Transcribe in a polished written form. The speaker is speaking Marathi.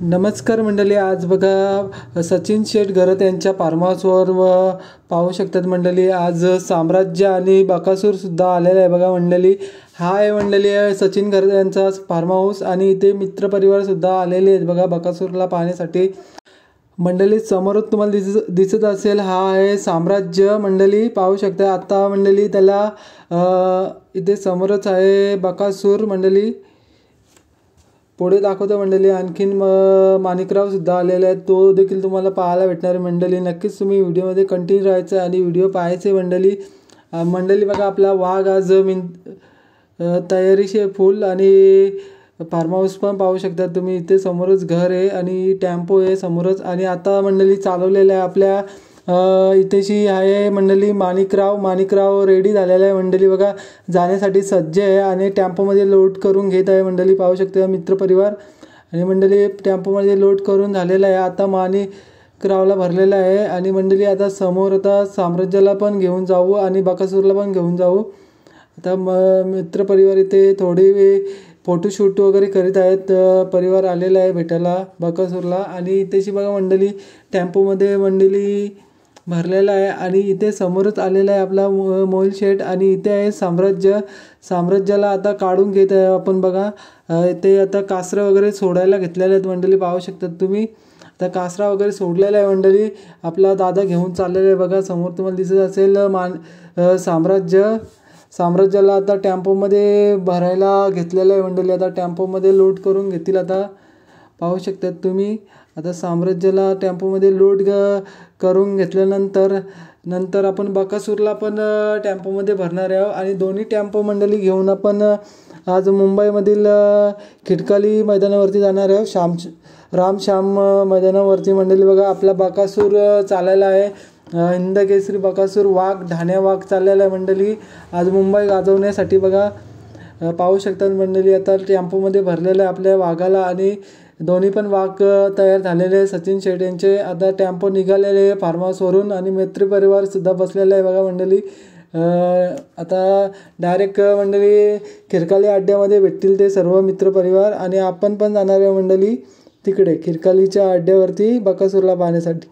नमस्कार मंडळी, आज बघा सचिन शेठ घरत यांच्या फार्म हाऊसवर पाहू शकतात मंडळी। आज साम्राज्य आणि बकासूर सुद्धा आलेला आहे बघा मंडळी। हा आहे मंडळी सचिन घरत यांचा फार्म हाऊस आणि इथे मित्र परिवार सुद्धा आलेले आहेत बघा बकासूरला पाहण्यासाठी। मंडळी समोरच तुम्हाला दिसत असेल हा आहे साम्राज्य मंडळी, पाहू शकता आता मंडळी त्याला इथे समोरच आहे बकासूर मंडळी। पुढे दाखवतो मंडळी आणखीन माणिकराव सुद्धा आलेला आहे, तो देखील तुम्हाला पाहायला भेटणार मंडळी। नक्कीच तुम्ही व्हिडिओमध्ये कंटिन्यू राहायचं आणि व्हिडिओ पाहायचे मंडळी। मंडळी बघा आपला वाघ आज तयारीशी फुल आणि फार्म हाऊस पण पाहू शकता तुम्ही। इथे समोरच घर आहे आणि टेम्पो आहे समोरच आणि आता मंडळी चालवलेलं आहे आपल्या इथेशी आहे मंडळी माणिकराव रेडी झालेला आहे मंडळी। बघा जाण्यासाठी सज्ज आहे आणि टेम्पोमध्ये लोड करून घेत आहे मंडळी, पाहू शकता मित्र परिवार। आणि मंडळी टेम्पोमध्ये लोड करून झालेला आहे, आता माणिकरावला भरलेला आहे आणि मंडळी आता समोर आता साम्राज्याला पण घेऊन जाऊ आणि बकासूरला पण घेऊन जाऊ। आता मित्र परिवार इथे थोडी फोटोशूट वगैरे करीत आहेत, परिवार आलेला आहे भेटायला बकासूरला। आणि इथेशी बघा मंडळी टेम्पोमध्ये मंडळी भरलेला आहे आणि इथे समोरच आलेला आहे आपला मोहिल शेठ आणि इथे आहे साम्राज्याला आता काढून घेत आहे आपण बघा। इथे आता कासरा वगैरे सोडायला घेतलेले आहेत मंडळी, पाहू शकतात तुम्ही। आता कासरा वगैरे सोडलेला आहे मंडळी, आपला दादा घेऊन चाललेला आहे बघा। समोर तुम्हाला दिसत असेल साम्राज्याला आता टेम्पोमध्ये भरायला घेतलेलं आहे मंडळी। आता टेम्पोमध्ये लोड करून घेतील आता, पाहू शकतात तुम्ही। आता साम्राज्याला टेम्पोमध्ये लोड करून घेतल्यानंतर आपण बकासूरला पण टेम्पोमध्ये भरणार आहोत आणि दोन्ही टेम्पो मंडळी घेऊन आपण आज मुंबईमधील खिडकाली मैदानावरती जाणार आहोत, रामश्याम मैदानावरती मंडळी। बघा आपला बकासूर चालायला आहे, हिंदकेसरी बकासूर ढाण्या वाघ चाललेला आहे मंडळी आज मुंबई गाजवण्यासाठी बघा, पाहू शकतात मंडळी। आता टेम्पोमध्ये भरलेलं आहे आपल्या वाघाला आणि दोन्ही पण वाघ तयार झालेले आहे सचिन शेठ यांचे। आता टेम्पो निघालेले आहे फार्म हाऊसवरून आणि मित्र परिवार सुद्धा बसलेला आहे बघा मंडळी। आता डायरेक्ट मंडळी खिरकाली अड्ड्यामध्ये भेटतील ते सर्व मित्र परिवार आणि आपण पण जाणार आहे मंडळी तिकडे खिरकालीच्या अड्ड्यावरती बकासूरला पाहण्यासाठी।